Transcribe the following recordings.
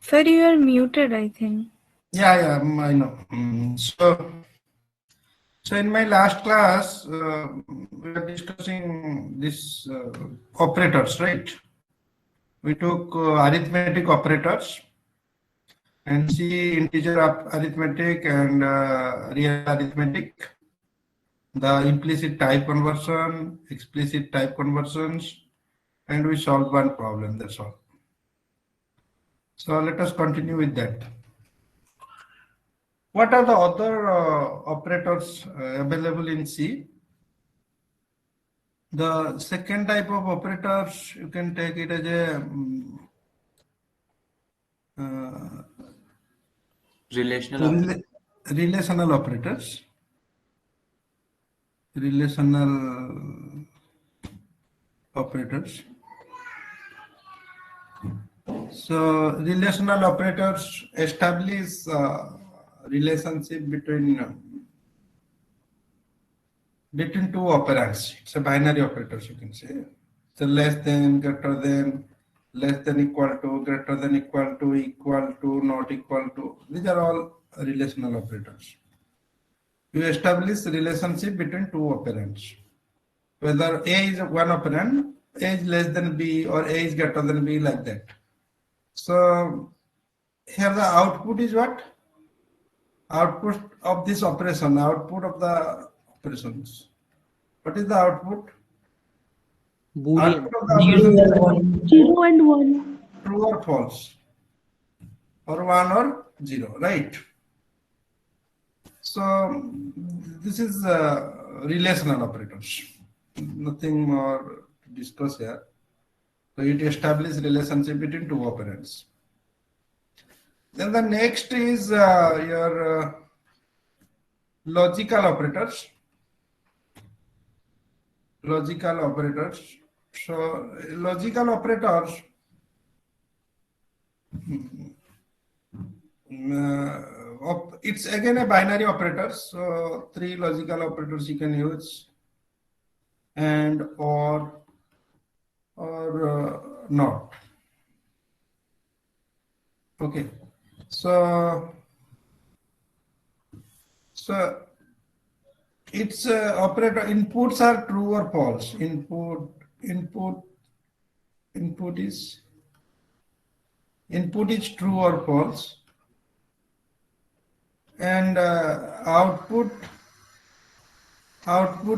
Sir, you are muted, I think. Yeah, I know. So in my last class, we were discussing this operators, right? We took arithmetic operators and C integer arithmetic and real arithmetic, the implicit type conversion, explicit type conversions, and we solved one problem. That's all. So let us continue with that. What are the other operators available in C? The second type of operators, you can take it as a uh, relational operators. Relational operators. So relational operators establish relationship between two operands. It's a binary operators, you can say. So less than, greater than, less than equal to, greater than equal to, not equal to. These are all relational operators. You establish relationship between two operands. Whether A is one operand, A is less than B or A is greater than B, like that. So here the output is what? Output of this operation, output of the operations. What is the output? Boolean. Output of the operation is 0 and 1. true or false, or 1 or 0, right? So this is relational operators. Nothing more to discuss here. So it establishes relationship between two operands. Then the next is your logical operators. Logical operators. So logical operators, it's again a binary operator. So three logical operators you can use, and or not. Okay. So its operator inputs are true or false. Input is true or false, and output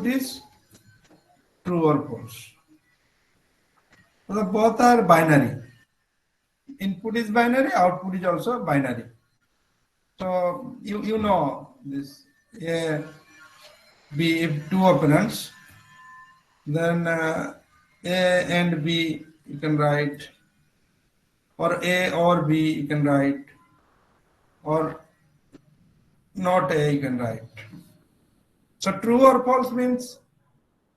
is true or false. So both are binary. Input is binary, output is also binary. So you know this. A, B, if two operands, then A and B you can write, or A or B you can write, or not A you can write. So true or false means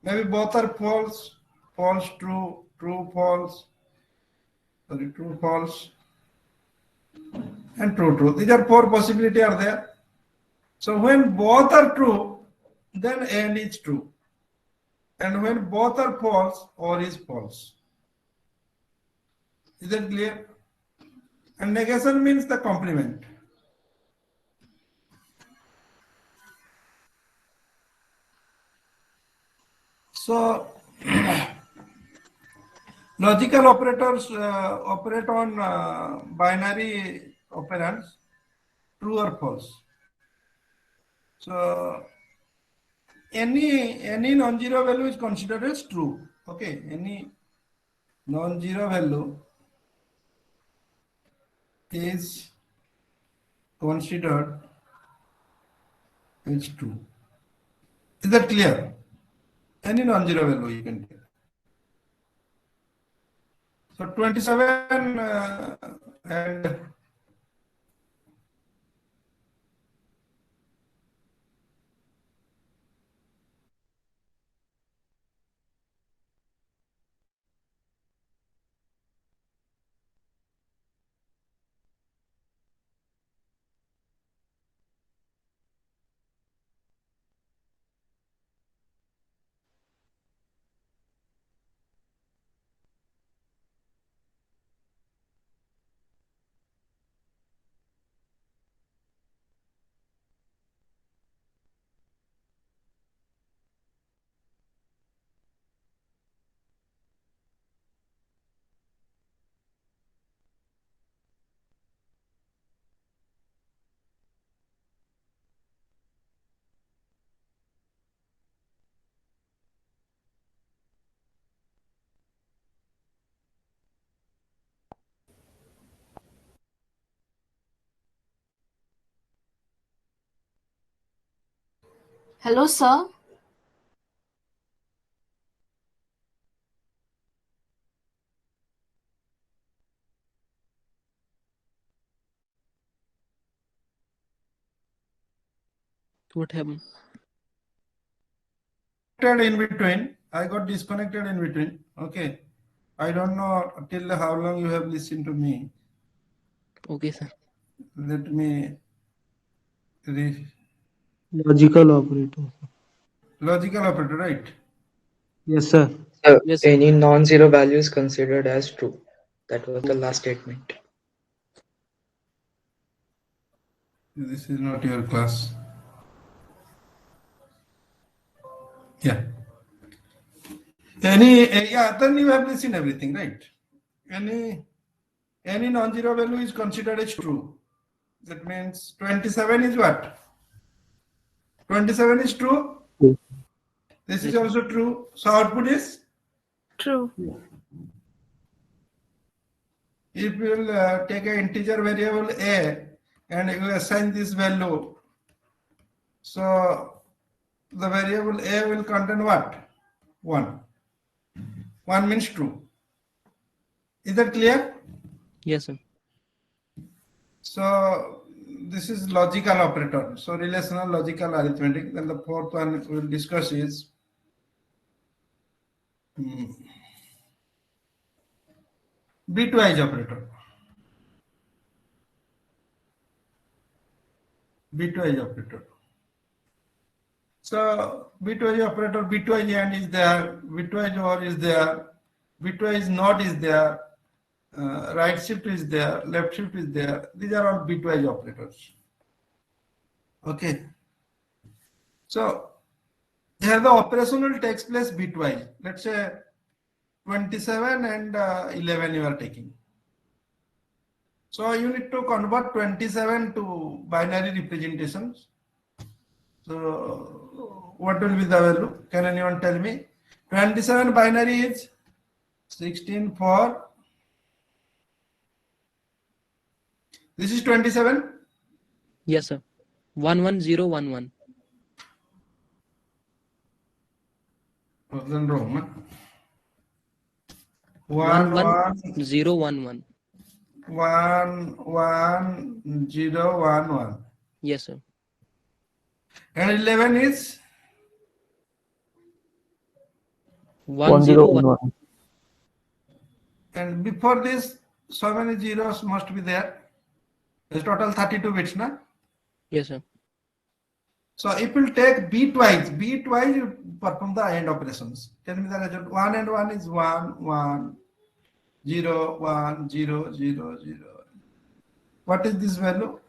maybe both are false, false, true, true, false, sorry, true, false, and true, true. These are four possibilities are there. So when both are true, then AND is true. And when both are false, OR is false. Is that clear? And negation means the complement. So logical operators operate on binary operands, true or false. So any non-zero value is considered as true. Okay, any non-zero value is considered as true. Is that clear? Any non-zero value you can take. So 27 and Hello, sir. What happened? In between. I got disconnected in between. Okay. I don't know till how long you have listened to me. Okay, sir. Let me Logical operator. logical operator, right? Yes, sir. Yes, sir. Any non-zero value is considered as true. That was the last statement. This is not your class. Yeah. Then you have listened everything, right? Any non-zero value is considered as true. That means 27 is what? 27 is true. True. This is Yes. also true. So output is, True. if you will take an integer variable a and you assign this value, so the variable a will contain what? 1. 1 means true. Is that clear? Yes, sir. So this is logical operator. So relational logical arithmetic. Then the fourth one we will discuss is bitwise operator. Bitwise operator. So bitwise operator, bitwise AND is there, bitwise OR is there, bitwise NOT is there, right shift is there, left shift is there. These are all bitwise operators. Okay. So here the operation will takes place bitwise. Let's say 27 and 11 you are taking. So you need to convert 27 to binary representations. So what will be the value? Can anyone tell me? 27 binary is 16 for, this is 27. Yes, sir. 11011. Wasn't wrong. Huh? 11011. 11011. Yes, sir. And 11 is 101. 1011. and before this so many zeros must be there. It's total 32 bits, na? Yes, sir. So if you take bitwise, you perform the AND operations. Tell me the result. 1 and 1 is 1, 1, 0, 1, 0, 0, 0. What is this value?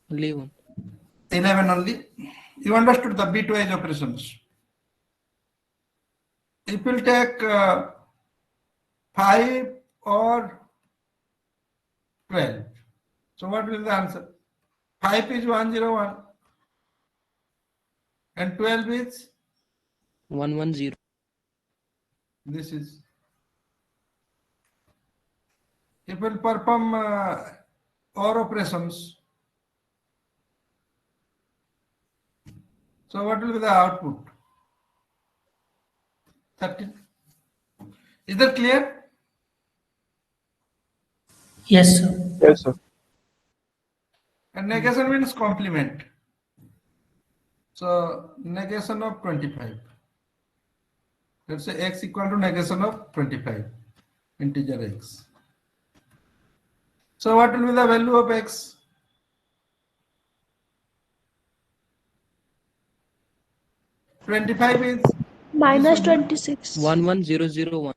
11. 11 only. You understood the bitwise operations. If you take 5 or 12. So what will be the answer? 5 is 101 and 12 is 110. this is. If we perform OR operations, so what will be the output? 13. Is that clear? Yes, sir. Yes, sir. And negation means complement. So negation of 25. Let's say x equal to negation of 25, integer x. So what will be the value of x? -25 is Minus 26. 11001.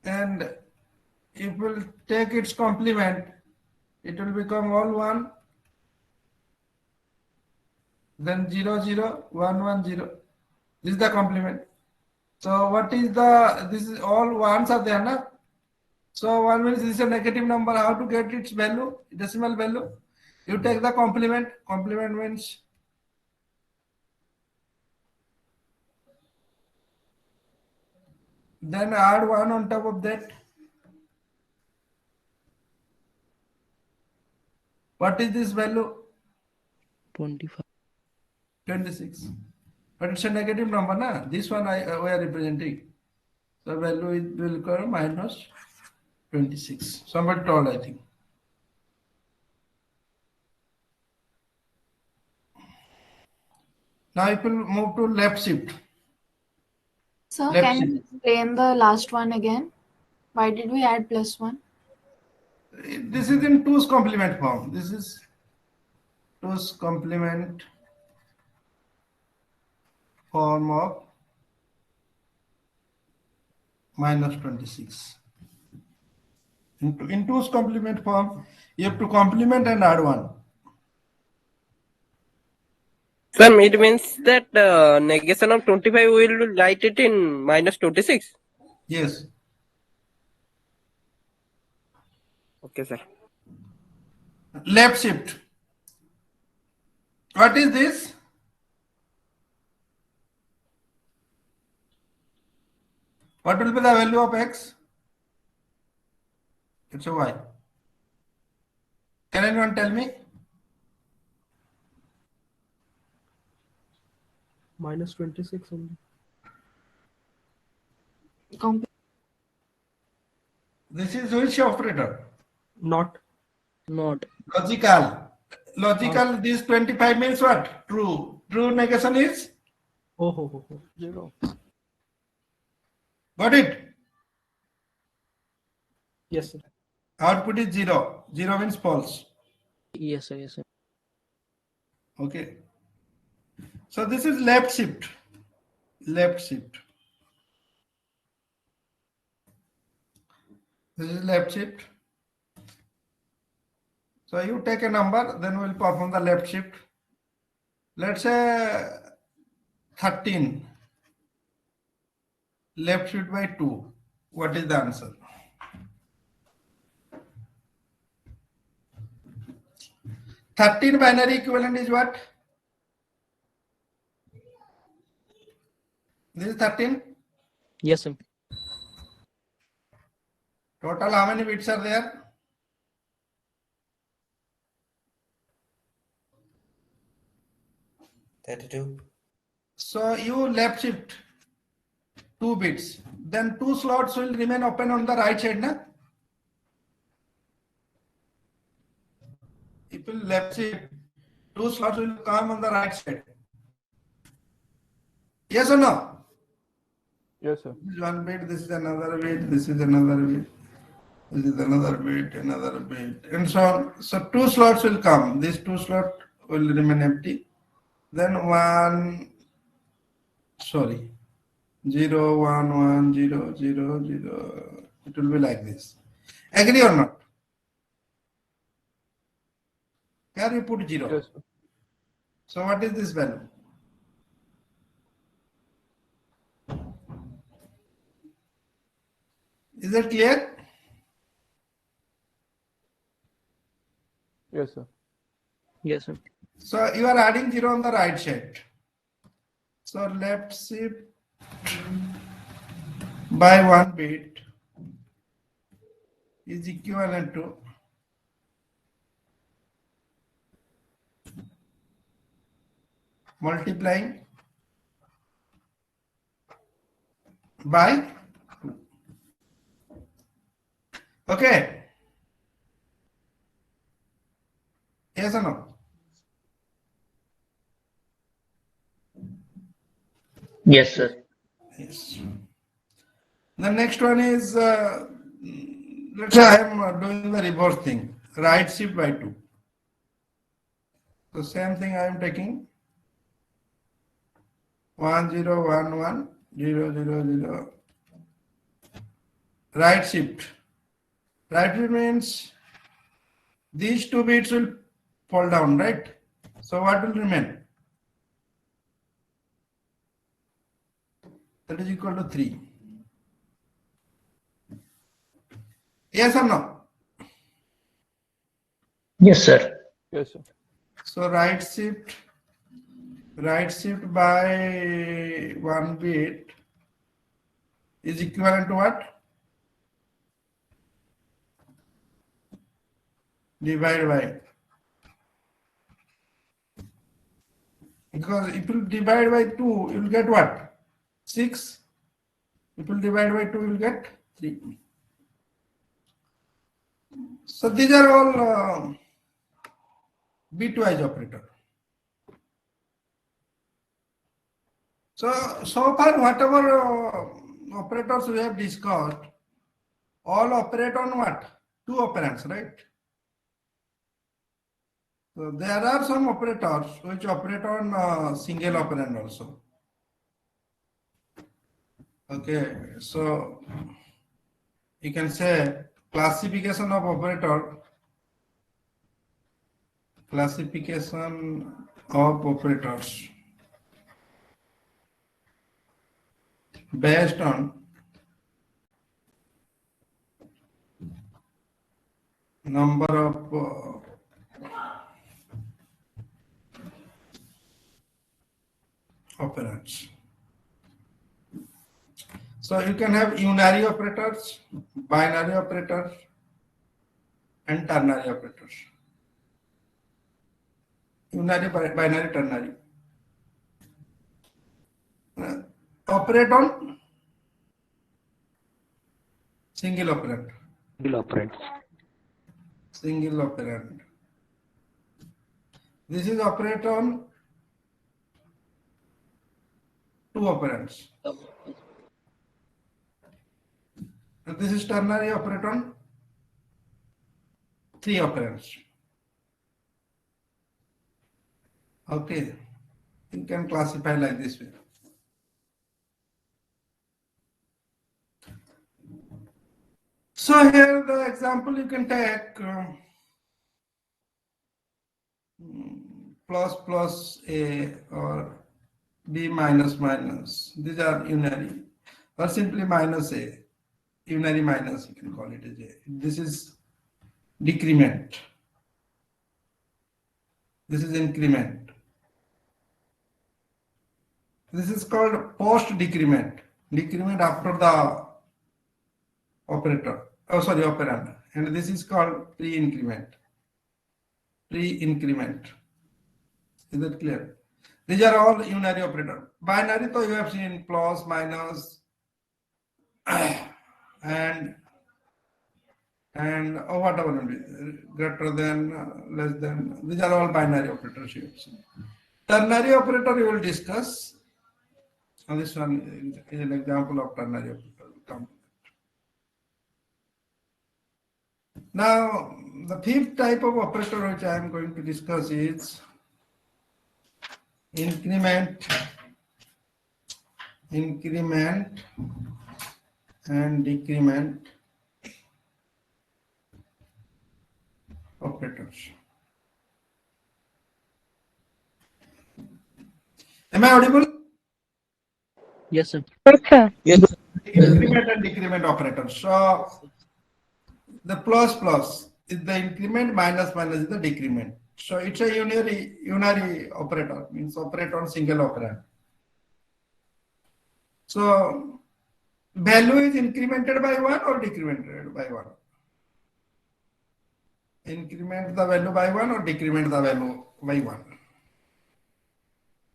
and if we'll take its complement, it will become all 1, then 0, 0, 1, 1, 0. This is the complement. So what is the, this is all ones are there, na? So 1 means this is a negative number. How to get its value, decimal value? You take the complement. Complement means then add 1 on top of that. What is this value? 25. 26. But it's a negative number, na? This one we are representing. So value will become minus 26. Somebody told, I think. Now it will move to left shift. Sir, Left can shift. you explain the last one again? Why did we add +1? This is in 2's complement form. This is 2's complement form of minus 26. In 2's complement form, you have to complement and add 1. Sir, it means that negation of 25 will write it in minus 26. Yes. Okay, sir. Left shift. What is this? What will be the value of x? It's a y. Can anyone tell me? Minus 26 only. This is which operator? Not. Not. Logical. Logical, this 25 means what? True. True negation is? Oh. 0. Got it? Yes, sir. Output is 0. 0 means false. Yes, sir. Yes, sir. Okay. So this is left shift. Left shift. This is left shift. So you take a number, then we'll perform the left shift. Let's say 13. Left shift by 2. What is the answer? Thirteen binary equivalent is what? This is 13. Yes, sir. Total how many bits are there? So you left shift 2 bits. Then 2 slots will remain open on the right side, na? If you left shift, 2 slots will come on the right side. Yes or no? Yes, sir. This is one bit, this is another bit, this is another bit, this is another bit, and so on. So 2 slots will come. These 2 slots will remain empty. Then 0, 1, 1, 0, 0, 0. It will be like this. Agree or not? Here you put 0. Yes, sir. So what is this value? Is it clear? Yes, sir. Yes, sir. So you are adding 0 on the right side. So left shift by 1 bit is equivalent to multiplying by 2. Okay. Yes or no? Yes, sir. Yes. The next one is, let's say I am doing the reverse thing, right shift by 2. So same thing I am taking 1, 0, 1, 1, 0, 0, 0. Right shift. Right shift means these 2 bits will fall down, right? So what will remain? That is equal to 3. Yes or no? Yes, sir. Yes, sir. So right shift by 1 bit is equivalent to what? Divide by Because if you divide by 2, you will get what? 6. If you divide by 2, you will get 3. So these are all bitwise operator. So far whatever operators we have discussed, all operate on what? 2 operands, right? So there are some operators which operate on single operand also. Okay, so you can say classification of operator, classification of operators based on number of operands. So you can have unary operators, binary operators, and ternary operators. Unary, binary, ternary. Operate on single operand. Single operand. This is operate on 2 operands. And this is ternary operate on 3 operands. Okay, you can classify like this way. So here the example you can take plus plus A or B minus minus. These are unary, or simply minus A. Unary minus, you can call it as A. This is decrement. This is increment. This is called post decrement. Decrement after the operator. Oh, sorry, operand. And this is called pre-increment. Pre-increment. Is that clear? These are all unary operator. Binary, so you have seen plus, minus, and whatever, greater than, less than. These are all binary operators you have seen. Ternary operator you will discuss. And this one is an example of ternary operator. Now, the 5th type of operator which I am going to discuss is increment and decrement operators. Am I audible? Yes, sir. Increment and decrement operators. So the plus plus is the increment, minus minus is the decrement. So it's a unary operator, means operate on single operand. So value is incremented by 1 or decremented by 1. Increment the value by 1 or decrement the value by 1.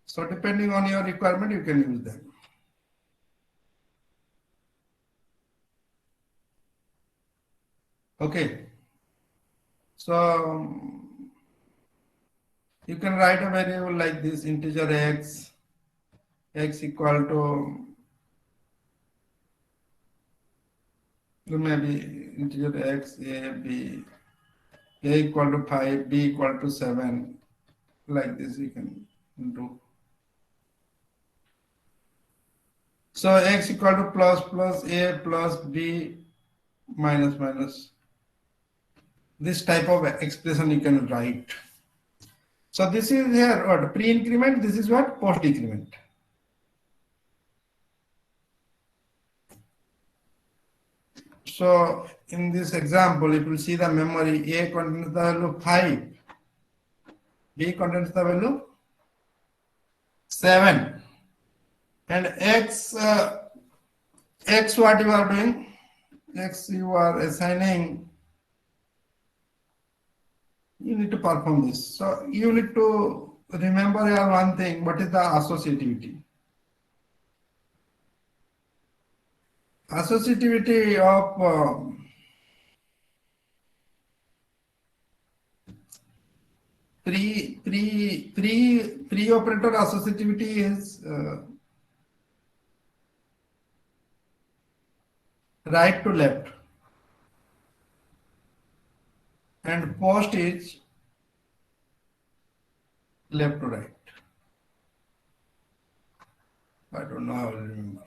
So depending on your requirement, you can use them. Okay. So you can write a variable like this, integer x equal to maybe integer x, a, b, a equal to 5, b equal to 7, like this you can do. So x equal to plus plus a plus b minus minus. This type of expression you can write. So this is here what pre-increment, this is what post-decrement. So in this example, if you see the memory, A contains the value 5, B contains the value 7, and X what you are doing, X you are assigning, you need to perform this. So you need to remember here one thing, what is the associativity? Associativity of pre-operator associativity is right to left, and post is left to right. I don't know how to remember.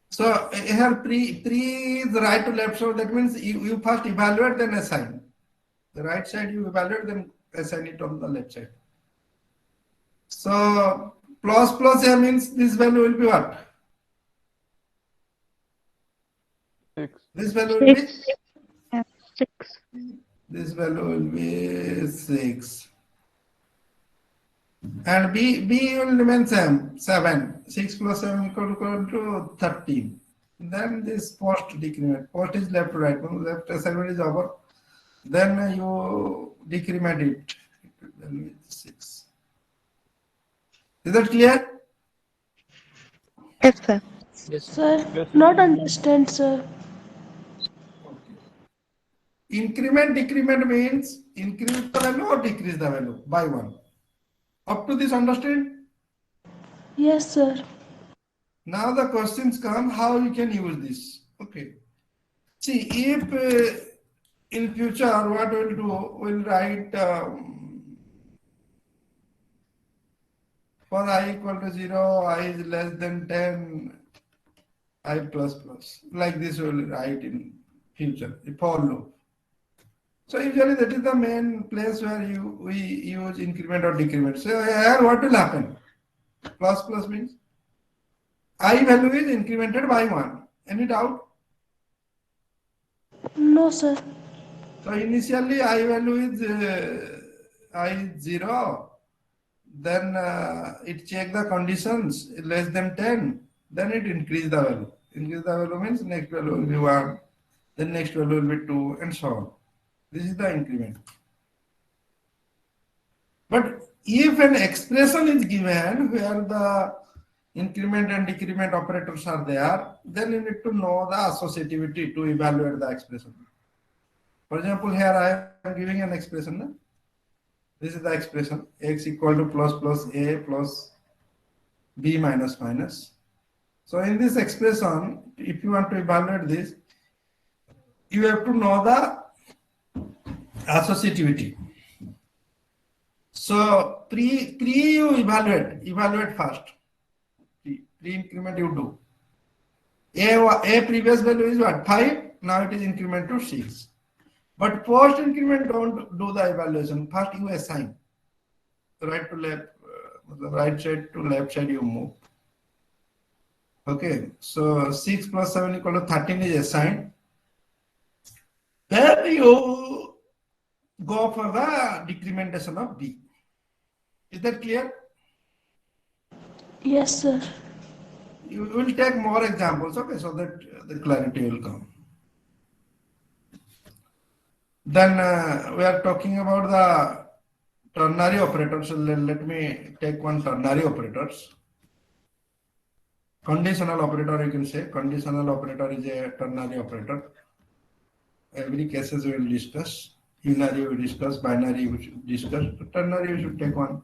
So here pre is right to left, so that means you first evaluate then assign. The right side you evaluate, then assign it on the left side. So plus here means this value will be what? 6. This value will be 6. this value will be 6. And B will remain same, 7. 6 plus 7 equal to 13. Then this post decrement. Post is left to right. When left assignment is over, then you decrement it. Then with 6. Is that clear? Yes, sir. Yes, sir. Sir, Yes. not understand, sir. Increment decrement means increase the value or decrease the value by 1. Up to this, understand? Yes, sir. Now the questions come how you can use this. Okay. See, if in future what we'll do, we'll write for I equal to 0, I is less than 10, I plus plus. Like this we'll write in future, a for loop. So usually that is the main place where we use increment or decrement. So here what will happen? Plus plus means I value is incremented by 1. Any doubt? No, sir. So initially I value is I is 0. Then it check the conditions less than 10. Then it increase the value. Increase the value means next value will be 1. Then next value will be 2 and so on. This is the increment. But if an expression is given where the increment and decrement operators are there, then you need to know the associativity to evaluate the expression. For example, here I am giving an expression. No? This is the expression x equal to plus a plus b minus minus. So in this expression, if you want to evaluate this, you have to know the associativity. So pre you evaluate first. Pre increment you do. A previous value is what? 5. Now it is increment to 6. But post increment don't do the evaluation. First you assign. Right to left, right side to left side you move. Okay. So 6 plus 7 equal to 13 is assigned. Then you go for the decrementation of B. Is that clear? Yes, sir. You will take more examples, okay, so that the clarity will come. Then we are talking about the ternary operators. So let me take one ternary operators. Conditional operator, you can say. Conditional operator is a ternary operator. Every cases we will discuss. Unary we discuss, binary we should discuss. Ternary we should take one.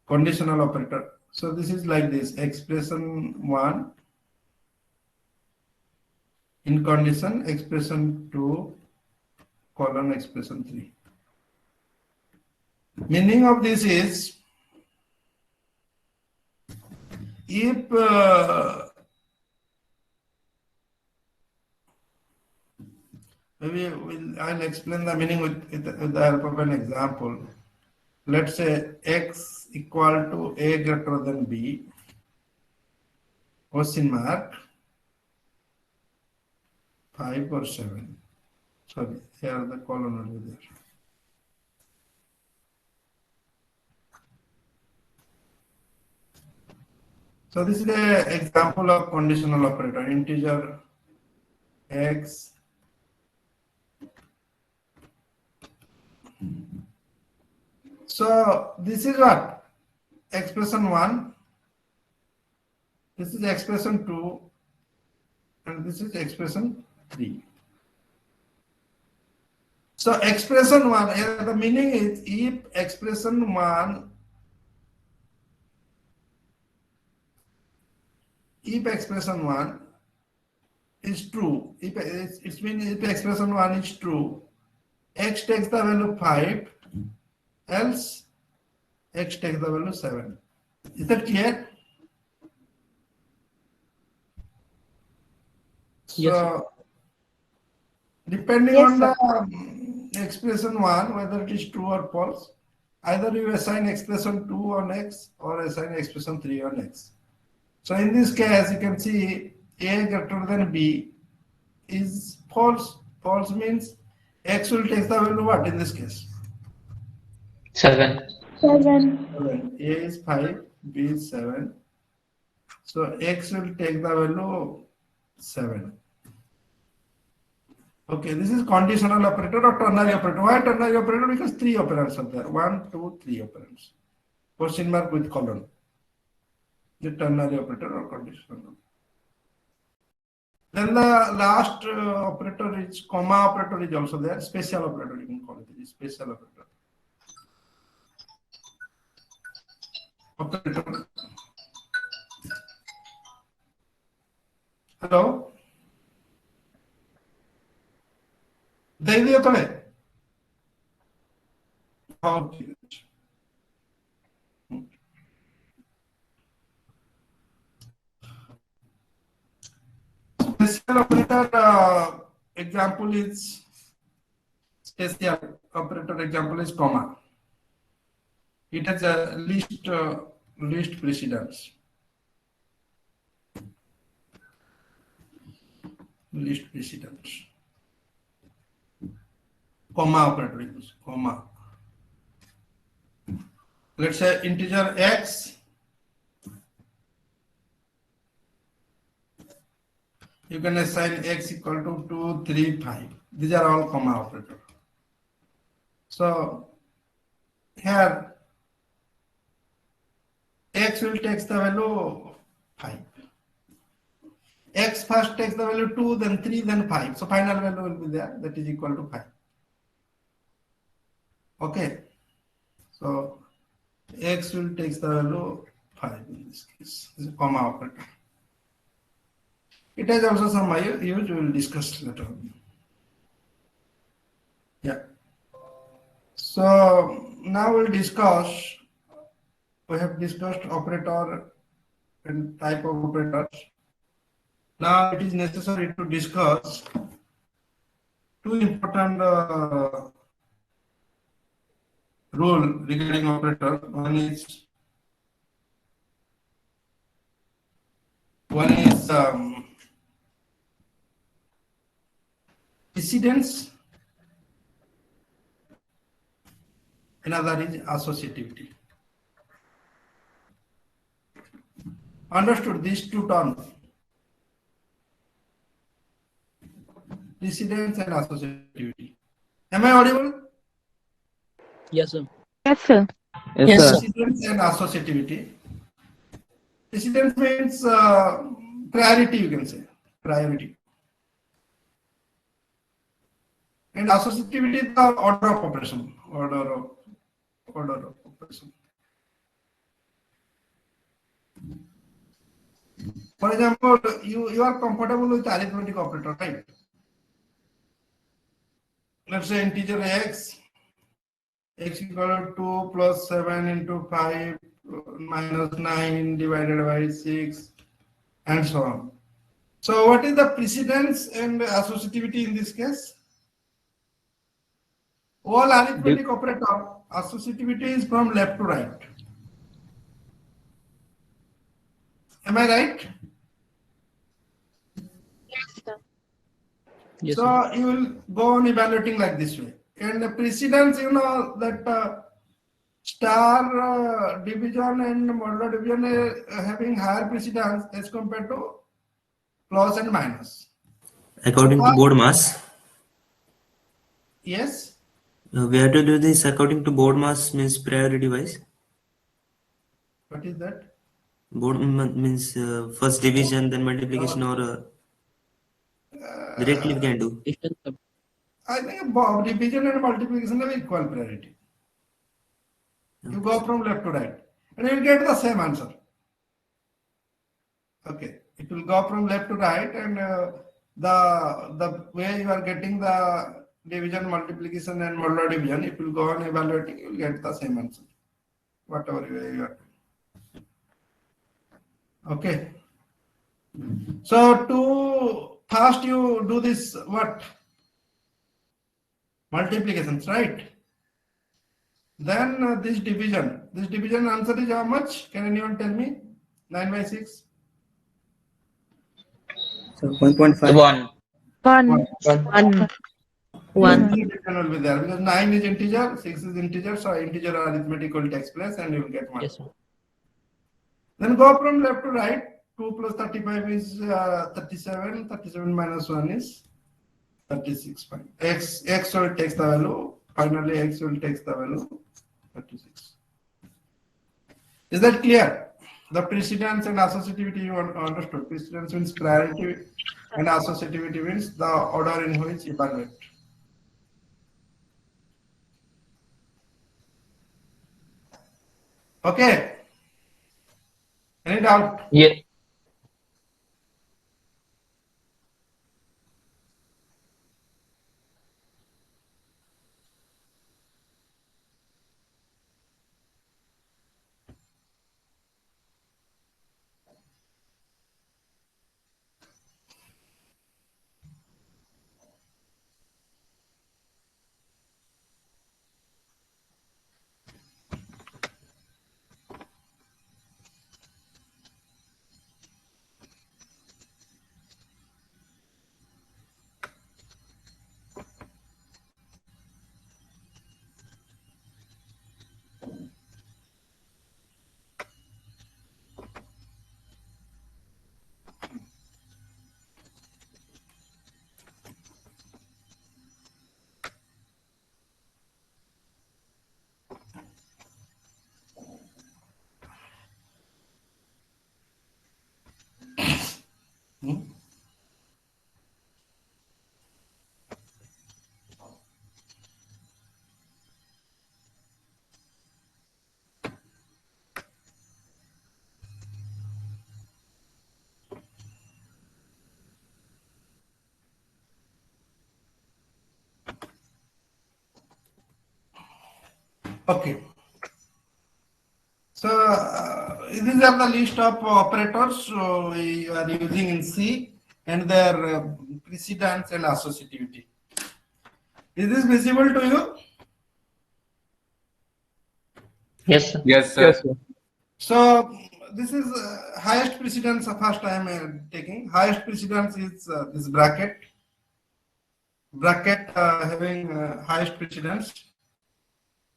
Conditional operator. So this is like this. Expression 1 in condition, expression 2 colon expression 3. Meaning of this is if maybe I'll explain the meaning with the help of an example. Let's say x equal to a greater than b, question mark, 5 or 7. Sorry, here the colon will be there. So this is an example of conditional operator. Integer x So this is what? Expression 1. This is expression 2. And this is expression 3. So expression 1, here the meaning is if expression 1, if expression 1 is true, if it means if expression 1 is true, x takes the value 5, else x takes the value 7. Is that clear? Yes, So depending Yes, on the expression 1, whether it is true or false, either you assign expression 2 on x or assign expression 3 on x. So in this case, you can see a greater than b is false. False means x will take the value what in this case? 7. 7. 7. A is 5, b is 7. So x will take the value 7. Okay, this is conditional operator or ternary operator. Why ternary operator? Because 3 operands are there. 1, 2, 3 operands. Question mark with colon. The ternary operator or conditional. Then the last operator is comma operator is also there. Special operator, you can call it. Special operator. Operator. Hello? ଦେଇଦିଅ ତଳେ ହଉ ଠିକ ଅଛି special operator example is special operator example is comma. It has a least precedence. Least precedence. Comma operator use comma. Let's say integer x. You can assign x equal to 2, 3, 5. These are all comma operator. So here x will take the value 5. X first takes the value 2, then 3, then 5. So final value will be there, that is equal to 5. Okay. So x will take the value 5 in this case. This is a comma operator. It has also some use, we will discuss later on. Yeah. So now we'll discuss, we have discussed operator and type of operators. Now it is necessary to discuss two important rule regarding operator. One is precedence, another is associativity. Understood these two terms? Precedence and associativity. Am I audible? yes, sir. Yes, sir. Yes, sir. Precedence and associativity. Precedence means priority, you can say. Priority. And associativity is the order of operation. Order of operation. For example, you are comfortable with arithmetic operator, right? Let's say integer x equal to 2 plus 7 into 5 minus 9 divided by 6 and so on. So what is the precedence and associativity in this case? All arithmetic operator associativity is from left to right. Am I right? Yes, So sir. you will go on evaluating like this way. And the precedence, you know that star division and modular division having higher precedence as compared to plus and minus. According to board mass. Yes. We have to do this according to board mass means priority wise. What is that? Board means first division, then multiplication, or directly we can do. I think division and multiplication have equal priority. You go from left to right, and you will get the same answer. Okay, it will go from left to right, and the way you are getting the division, multiplication, and modular division, if you go on evaluating, you will get the same answer, whatever way you are doing. Okay. So to first you do this what? Multiplications, right? Then this division answer is how much? Can anyone tell me? 9 by 6? So 1.5. 1. 1. 1. Division will be there because 9 is integer, 6 is integer, so integer arithmetical takes place and you will get 1. Yes, sir. Then go from left to right. 2 plus 35 is 37. 37 minus 1 is 36. X will take the value. Finally, X will take the value 36. Is that clear? The precedence and associativity you understood. Precedence means priority and associativity means the order in which evaluate. Okay. Any doubt? Yeah. Okay. So these are the list of operators we are using in C and their precedence and associativity. Is this visible to you? Yes, sir. Yes, sir. Yes, sir. So this is highest precedence. First I am taking highest precedence is this bracket having highest precedence.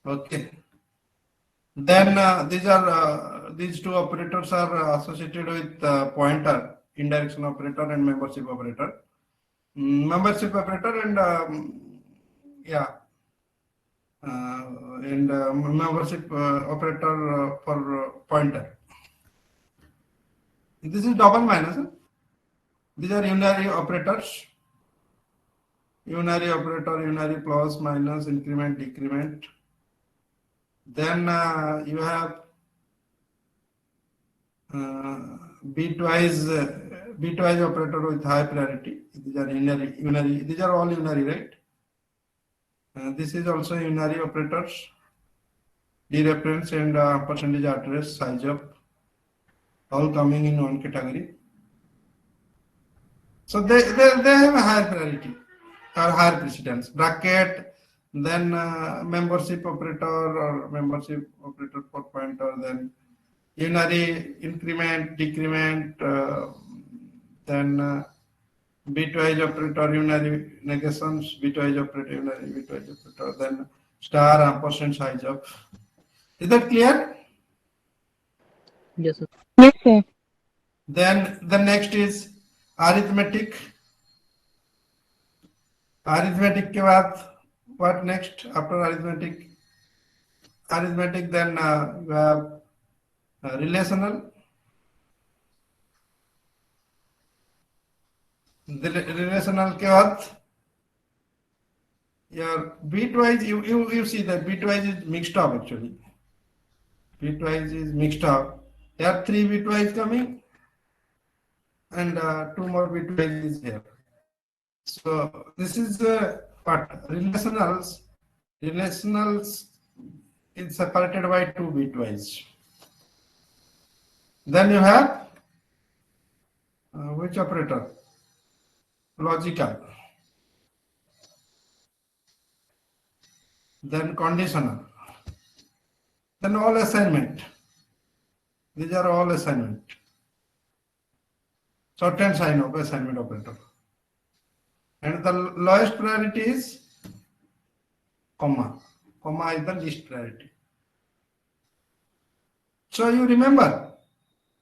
Okay. Then these two operators are associated with pointer, indirection operator and membership operator. Membership operator and membership operator for pointer. This is double minus. These are unary operators. Unary operator, unary plus, minus, increment, decrement. Then you have bitwise operator with high priority. These are unary. These are all unary, right? This is also unary operators. Dereference and percentage address, size up, all coming in one category. So they have a higher priority or higher precedence. Bracket. Then membership operator or membership operator for pointer, then unary, increment, decrement, then bitwise operator, unary negations, bitwise operator, unary, bitwise operator, then star, ampersand, size up. Is that clear? Yes, sir. Yes, sir. Then the next is arithmetic. Arithmetic के बाद what next after arithmetic? Arithmetic, then you have relational. The relational के बाद your bitwise, you see that bitwise is mixed up actually. Bitwise is mixed up. There are 3 bitwise coming and 2 more bitwise is here. So this is what relationals. Relationals is separated by 2 bitwise. Then you have which operator? Logical. Then conditional. Then all assignment. These are all assignment. Shorthand sign of assignment operator. And the lowest priority is comma. Comma is the least priority. So you remember.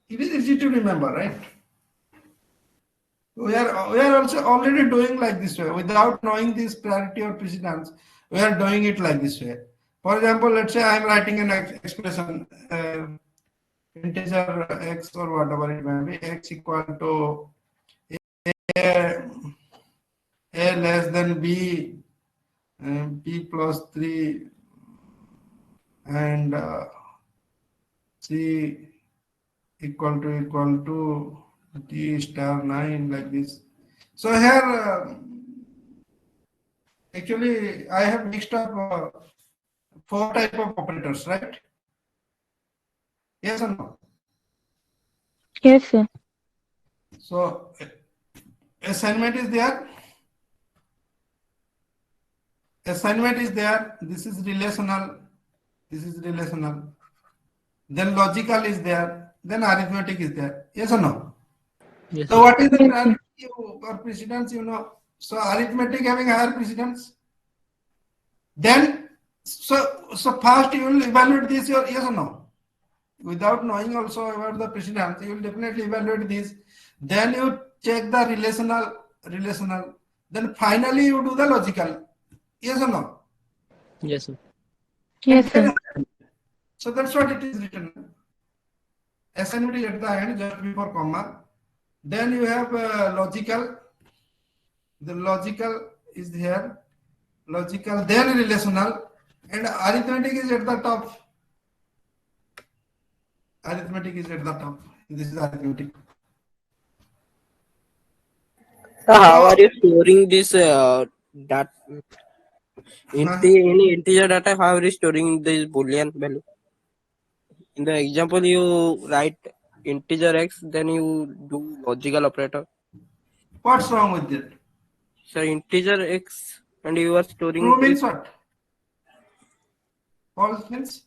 It is easy to remember, right? We are also already doing like this way without knowing this priority or precedence. We are doing it like this way. For example, let's say I am writing an expression, integer x or whatever it may be, x equal to a less than b, b plus 3 and c equal to d star 9, like this. So here actually I have mixed up 4 type of operators, right? Yes or no? Yes, sir. So assignment is there. Assignment is there. This is relational. This is relational. Then logical is there. Then arithmetic is there. Yes or no? Yes, So sir. what is the Yes, sir. priority or precedence? You know. So arithmetic having higher precedence. Then so first you will evaluate this. Your yes or no? Without knowing also about the precedence, you will definitely evaluate this. Then you check the relational. Then finally you do the logical. Yes or no? Yes, sir. Yes, And sir. then, so that's what it is written. Assignment is at the end just before comma. Then you have logical. The logical is here. Logical, then relational, and arithmetic is at the top. Arithmetic is at the top. This is arithmetic. So how So, are you storing this that any integer data? How are you storing this boolean value? In the example, you write integer x, then you do logical operator. what's wrong with it? So integer x, and you are storing True means this. what? False means?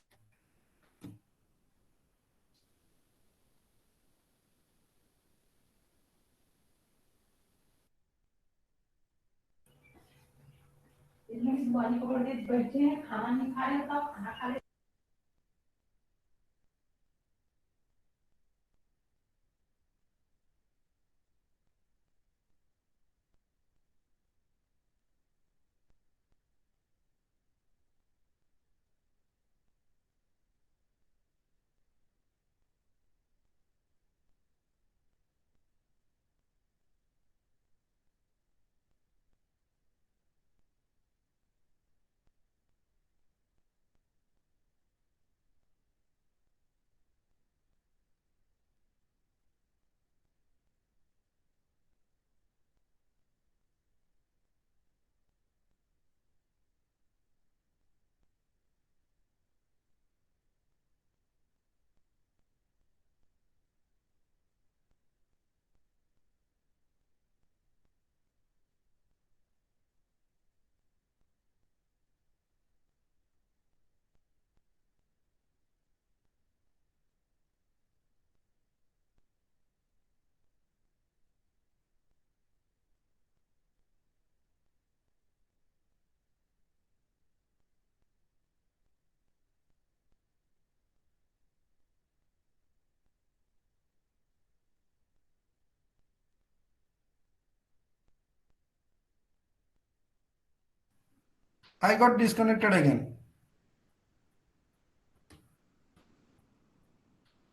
I got disconnected again.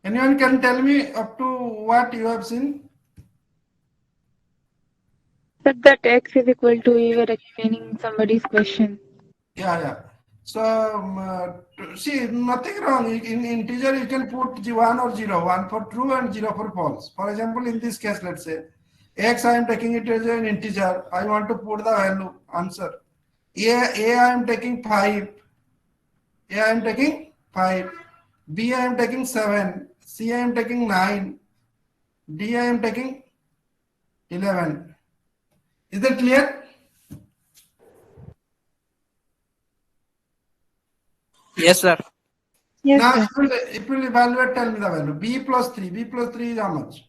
Anyone can tell me up to what you have seen? But that x is equal to, we were explaining somebody's question. Yeah. So see, nothing wrong. In integer, you can put 1 or 0, 1 for true and 0 for false. For example, in this case, let's say x, I am taking it as an integer. I want to put the value answer. A I am taking 5. A I am taking 5. B I am taking 7. C I am taking 9. D I am taking 11. Is that clear? Yes, sir. Yes, Now, sir. if you evaluate, tell me the value. B plus 3. B plus 3 is how much?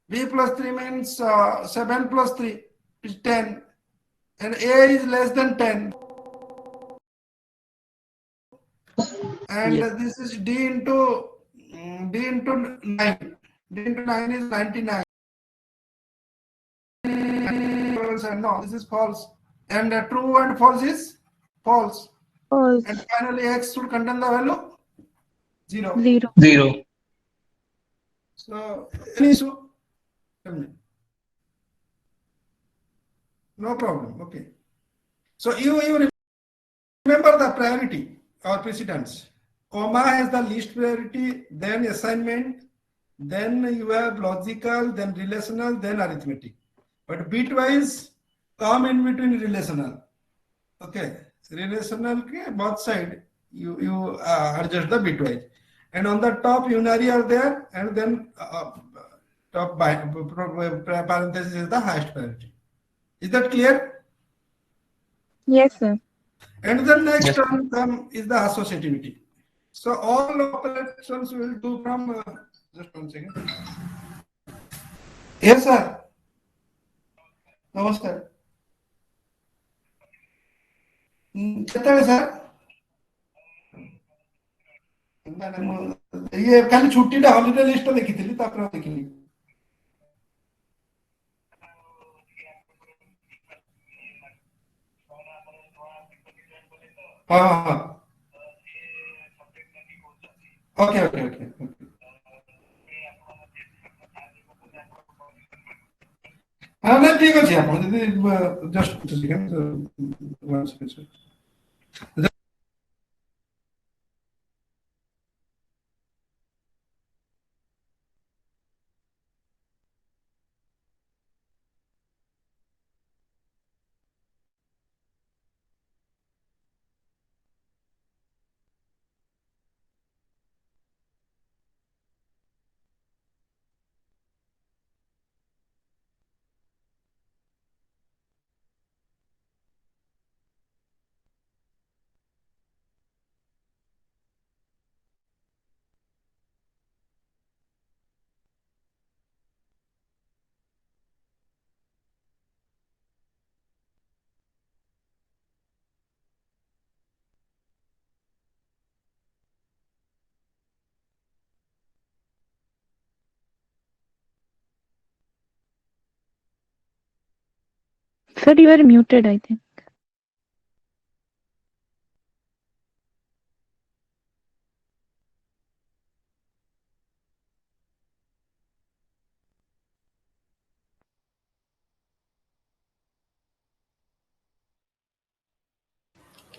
B plus 3 means 7 plus 3 is 10. And A is less than 10. And Yes. this is D into 9. D into 9 is 99. No, this is false. And true and false is false. False. And finally, x should contain the value 0. 0. 0. So, any issue? Tell me. No problem. Okay. So, you remember the priority or precedence. Comma has the least priority, then assignment, then you have logical, then relational, then arithmetic. But bitwise come in between relational. Okay. Relational ke both side you adjust the bitwise. And on the top unary are there, and then top parenthesis is the highest priority. Is that clear? Yes, sir. And the next Yes. term is the associativity. So all operations we will do from just 1 second. Yes, sir. Namaskar. କେତେବେଳେ sir ଇଏ ଖାଲି ଛୁଟିଟା holiday list ଦେଖିଥିଲି ତାପରେ ଦେଖିଲି ହଁ okay ହଁ ନାଇଁ ଠିକ ଅଛି ଆପଣ ଯଦି just Sir, you are muted, I think.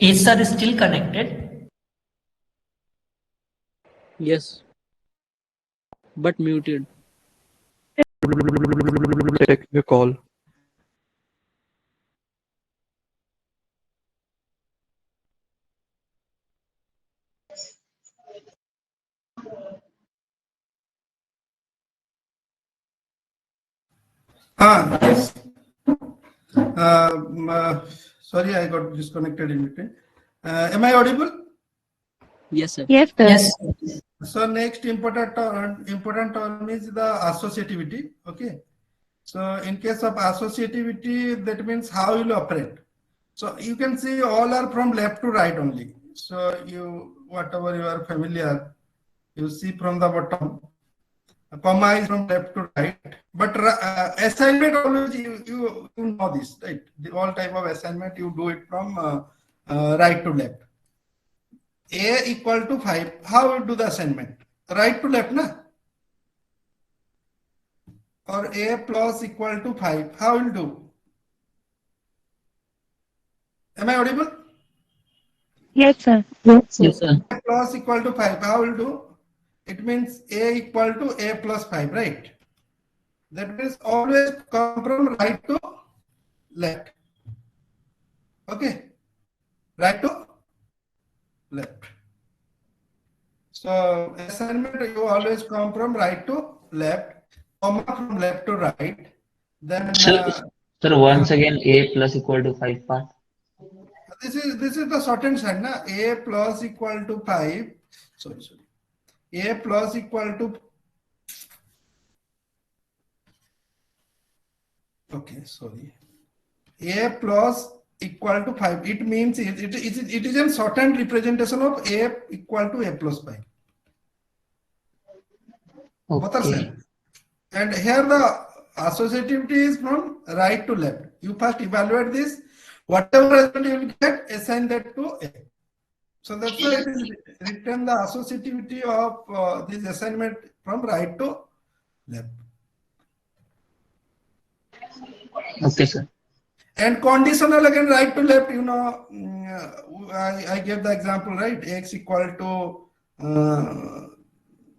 Is sir still connected? Yes. But muted. Take your call. Yes. Sorry, I got disconnected in between. Am I audible? Yes, sir. Yes, sir. Yes. So next important term is the associativity. Okay. So in case of associativity, that means how you will operate. So you can see all are from left to right only. So whatever you are familiar, you see from the bottom. comma is from left to right. But assignment always you know this, right? All type of assignment you do it from right to left. A equal to 5. How you do the assignment? Right to left, na? Or A plus equal to 5. How will do? Am I audible? Yes, sir. Yes, sir. A plus equal to 5. How will do? It means A equal to A plus 5, right? That means always come from right to left. Okay? Right to left. So assignment you always come from right to left, comma from left to right. Then Sir, once again, A plus equal to 5 part. this is the shortened sign, na? A plus equal to 5. Sorry. A plus equal to. Okay, sorry. A plus equal to 5. It means it is a shortened representation of A equal to A plus 5. Both are Okay. same. And here the associativity is from right to left. You first evaluate this. Whatever result you will get, assign that to A. So that's why it is written the associativity of this assignment from right to left. Okay, sir. And conditional again right to left, you know, I gave the example, right? X equal to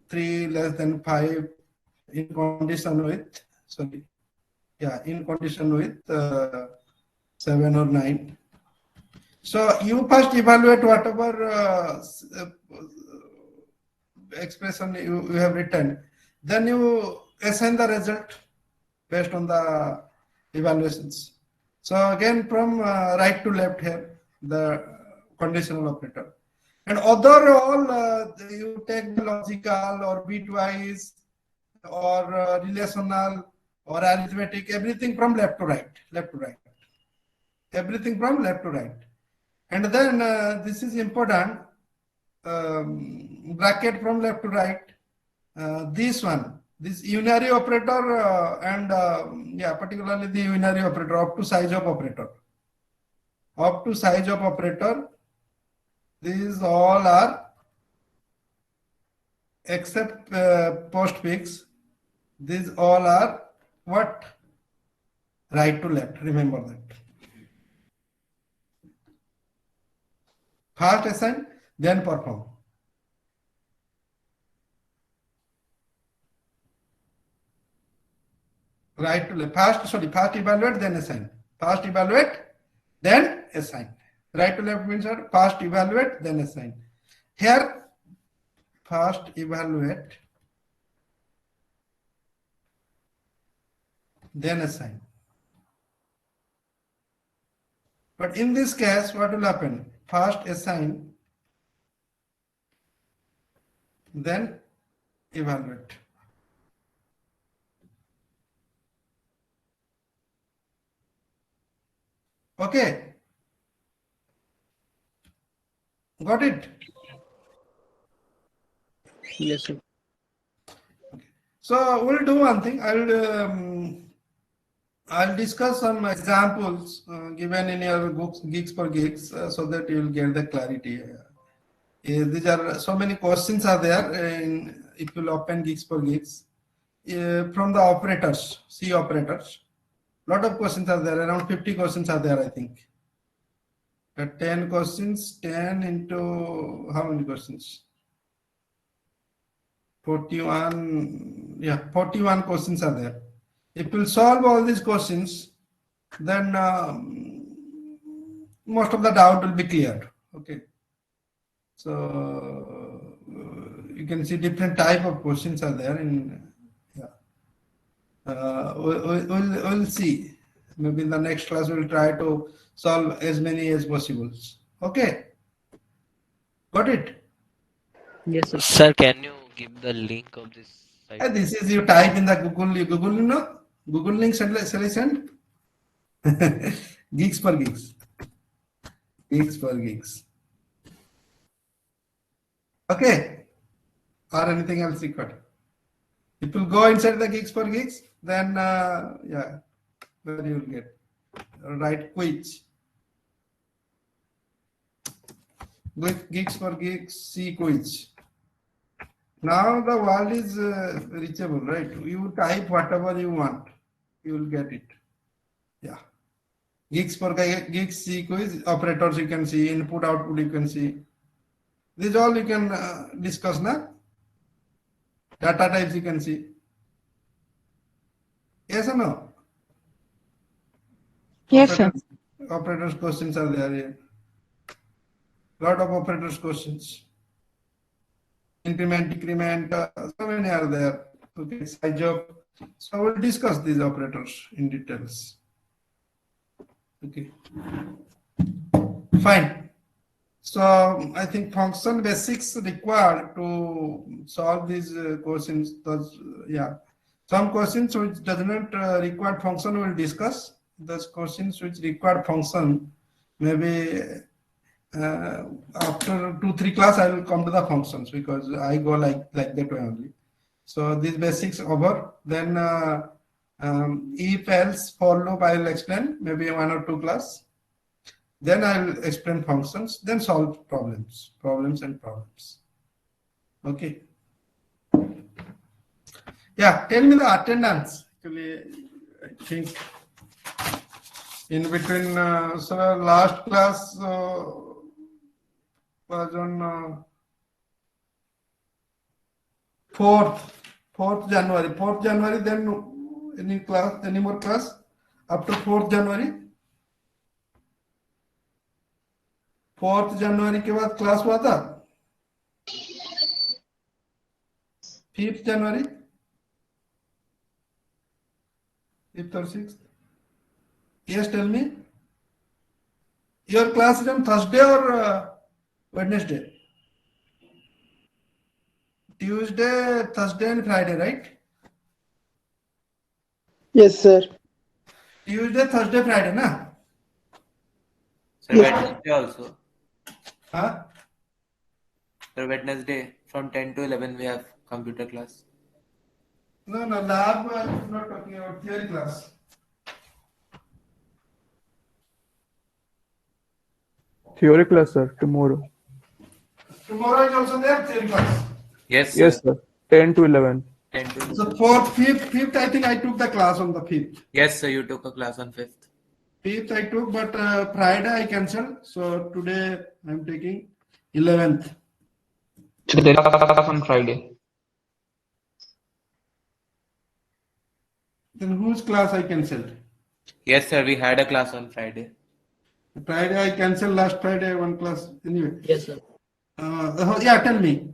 3 less than 5 in condition with, sorry, yeah, in condition with 7 or 9. So you first evaluate whatever expression you have written, then you assign the result based on the evaluations. So again from right to left here, the conditional operator. And other all you take the logical or bitwise or relational or arithmetic, everything from left to right, everything from left to right. And then this is important, bracket from left to right, this one, this unary operator and yeah, particularly the unary operator up to size of operator. Up to size of operator, these all are except postfix, these all are what? Right to left, remember that. First assign, then perform. Right to left. First evaluate, then assign. First evaluate, then assign. Right to left means first evaluate, then assign. Here, first evaluate, then assign. But in this case, what will happen? First assign, then evaluate. Okay. Got it? Yes, sir. So we'll do one thing. I'll discuss some examples given in your books, Geeks for Geeks, so that you will get the clarity. These are so many questions are there if you open Geeks for Geeks from the operators, C operators. Lot of questions are there. Around 50 questions are there, I think. 10 questions, 10 into how many questions? 41. Yeah, 41 questions are there. If you solve all these questions, then most of the doubt will be cleared. Okay. So you can see different type of questions are there in. Yeah. We'll see. Maybe in the next class we'll try to solve as many as possible. Okay. Got it? Yes, sir. Sir, can you give the link of this site? This is you type in the Google, you know, Google link shall I send? Geeks for Geeks. Geeks for Geeks. Okay. Or anything else required? If you go inside the gigs for gigs, then yeah, there you will get. Write quiz. Gigs for gigs, C quiz. Now the world is reachable, right? You type whatever you want, you will get it. Yeah. Gigs for gigs, C quiz, operators you can see, input, output you can see. These all you can discuss now. Data types you can see. Yes or no? Yes, sir. Operators questions are there here. Lot of operators questions. Increment, decrement, so many are there. Okay, size of. So we'll discuss these operators in details. Okay. Fine. So I think function basics required to solve these questions. Yeah. Some questions which does not require function we will discuss. Those questions which require function, maybe after 2-3 class I will come to the functions because I go like that way only. So these basics over. Then if else for loop I will explain maybe 1 or 2 class. Then I will explain functions. Then solve problems and problems. Okay. Yeah, tell me the attendance. Actually, I think in between, so last class was on 4th January. 4th January, then any more class after 4th January? 4th January के बाद class हुआ था? 5th January? 5th or 6th? Yes, tell me. Your class is on Thursday or Wednesday? Tuesday, Thursday and Friday, right? Yes, sir. Tuesday, Thursday, Friday, na? Sir, Yes. Wednesday also. Huh? Sir, Wednesday from 10 to 11 we have computer class. No, lab I'm not talking about theory class. Theory class, sir, tomorrow. Tomorrow is also there, theory class. Yes, sir. Yes, sir. 10 to 11. 10 to 11. So 4th, 5th, I think I took the class on the 5th. Yes, sir, you took a class on 5th. 5th I took, but Friday I cancelled. So today I'm taking 11th. So there is a class on Friday. Then whose class I cancelled? Yes, sir, we had a class on Friday. Friday I cancelled last Friday one class. Anyway. Yes, sir. Yeah, tell me.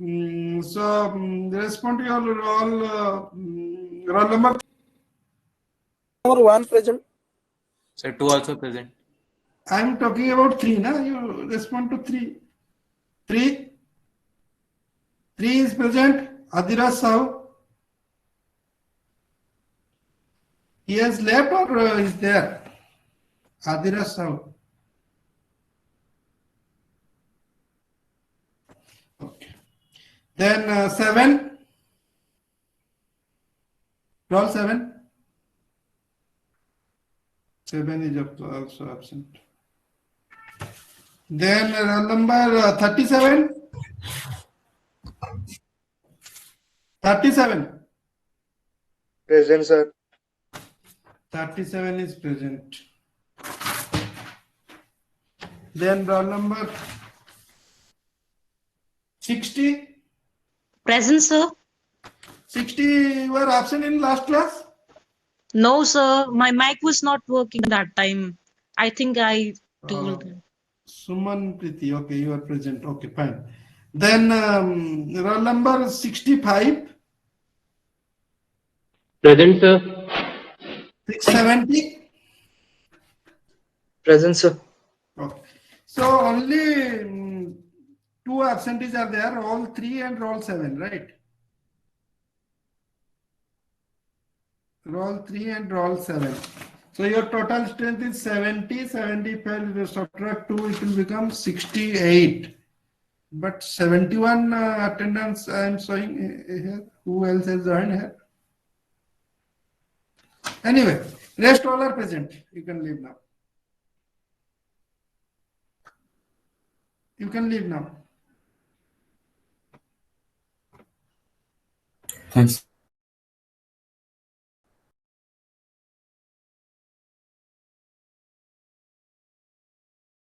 Respond to your roll number. Number 1 present. Sir, 2 also present. I'm talking about 3, na? You respond to 3. 3 is present. Adira Sahu. He has left or is there? Adira Sahu. Okay. Then 7. Roll 7. 7 is also absent. Then roll number 37. 37. Present, sir. 37 is present. Then roll number 60. Present, sir. 60 were absent in last class? No, sir. My mic was not working that time. I think I told them. Suman Priti, okay, you are present. Okay, fine. Then roll number 65. Present, sir. 670. Present, sir. Okay. So only 2 absentees are there, roll 3 and roll 7, right? Roll 3 and roll 7. So your total strength is 70, 75, you subtract 2, it will become 68. But 71 attendance I am showing here. Who else has joined here? Anyway, rest all are present. You can leave now. You can leave now. Thanks.